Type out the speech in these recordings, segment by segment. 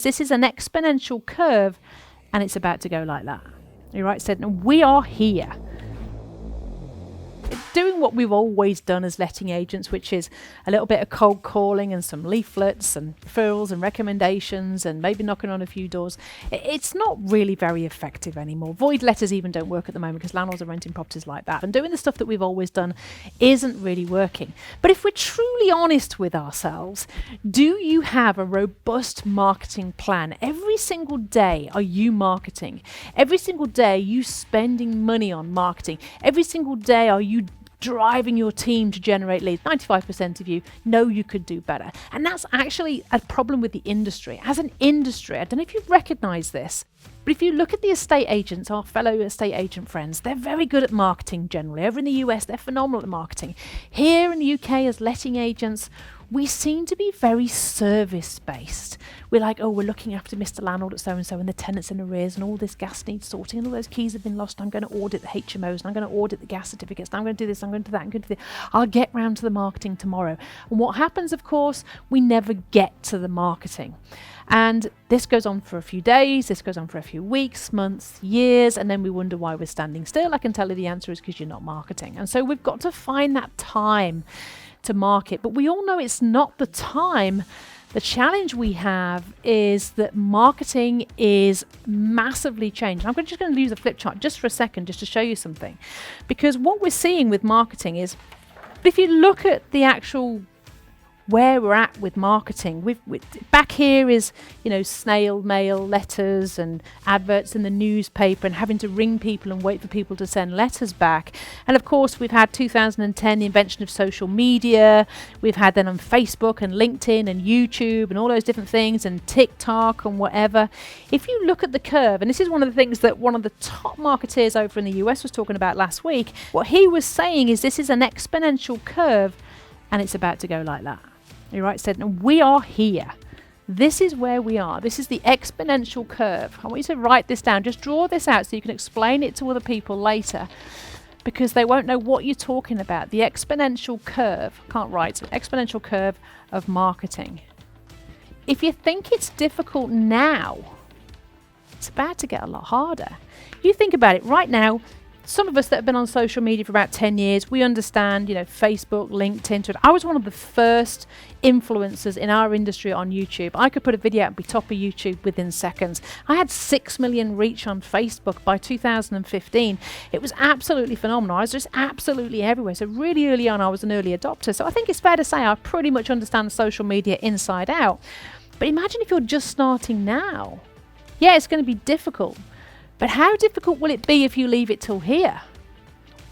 This is an exponential curve and it's about to go like that. You're right, said, and we are here. Doing what we've always done as letting agents, which is a little bit of cold calling and some leaflets and referrals and recommendations and maybe knocking on a few doors. It's not really very effective anymore. Void letters even don't work at the moment because landlords are renting properties like that. And doing the stuff that we've always done isn't really working. But if we're truly honest with ourselves, do you have a robust marketing plan? Every single day are you marketing? Every single day are you spending money on marketing? Every single day are you driving your team to generate leads? 95% of you know you could do better. And that's actually a problem with the industry. As an industry, I don't know if you've recognized this, but if you look at the estate agents, our fellow estate agent friends, they're very good at marketing generally. Over in the US, they're phenomenal at marketing. Here in the UK, as letting agents, we seem to be very service-based. We're like, oh, we're looking after Mr. Landlord at so-and-so and the tenant's in arrears and all this gas needs sorting and all those keys have been lost. I'm going to audit the HMOs and I'm going to audit the gas certificates and I'm going to do this, I'm going to do that, I'm going to do that. I'll get round to the marketing tomorrow. And what happens, of course, we never get to the marketing. And this goes on for a few days, this goes on for a few weeks, months, years, and then we wonder why we're standing still. I can tell you the answer is because you're not marketing. And so we've got to find that time to market, but we all know it's not the time. The challenge we have is that marketing is massively changed. I'm just going to use a flip chart just for a second, just to show you something, because what we're seeing with marketing is, if you look at the actual where we're at with marketing, back here is, snail mail letters and adverts in the newspaper and having to ring people and wait for people to send letters back. And of course, we've had 2010, the invention of social media. We've had then on Facebook and LinkedIn and YouTube and all those different things and TikTok and whatever. If you look at the curve, and this is one of the things that one of the top marketeers over in the US was talking about last week, what he was saying is this is an exponential curve and it's about to go like that. You're right, said, and we are here. This is where we are. This is the exponential curve. I want you to write this down. Just draw this out so you can explain it to other people later, because they won't know what you're talking about. The exponential curve, can't write, exponential curve of marketing. If you think it's difficult now, it's about to get a lot harder. You think about it right now. Some of us that have been on social media for about 10 years, we understand, Facebook, LinkedIn, Twitter. I was one of the first influencers in our industry on YouTube. I could put a video out and be top of YouTube within seconds. I had 6 million reach on Facebook by 2015. It was absolutely phenomenal. I was just absolutely everywhere. So really early on, I was an early adopter. So I think it's fair to say I pretty much understand social media inside out. But imagine if you're just starting now. Yeah, it's going to be difficult. But how difficult will it be if you leave it till here?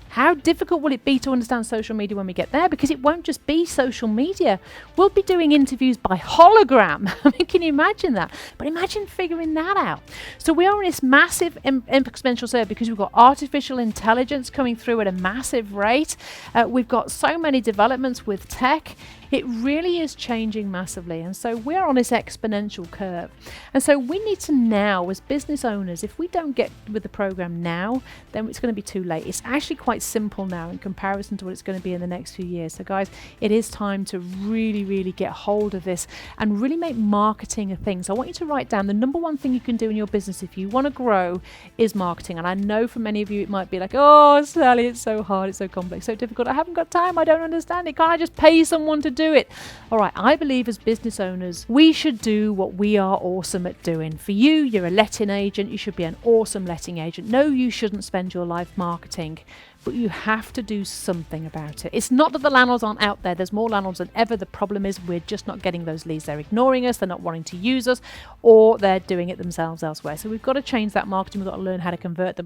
How difficult will it be to understand social media when we get there? Because it won't just be social media. We'll be doing interviews by hologram. I mean, can you imagine that? But imagine figuring that out. So we are in this massive exponential curve because we've got artificial intelligence coming through at a massive rate. We've got so many developments with tech. It really is changing massively. And so we're on this exponential curve. And so we need to now, as business owners, if we don't get with the program now, then it's going to be too late. It's actually quite simple now in comparison to what it's going to be in the next few years. So guys, it is time to really, really get hold of this and really make marketing a thing. So I want you to write down the number one thing you can do in your business if you want to grow is marketing. And I know for many of you, it might be like, oh, Sally, it's so hard, it's so complex, so difficult. I haven't got time. I don't understand it. Can't I just pay someone to do it? All right, I believe as business owners, we should do what we are awesome at doing. For you, you're a letting agent. You should be an awesome letting agent. No, you shouldn't spend your life marketing, but you have to do something about it. It's not that the landlords aren't out there. There's more landlords than ever. The problem is we're just not getting those leads. They're ignoring us. They're not wanting to use us, or they're doing it themselves elsewhere. So we've got to change that marketing. We've got to learn how to convert them.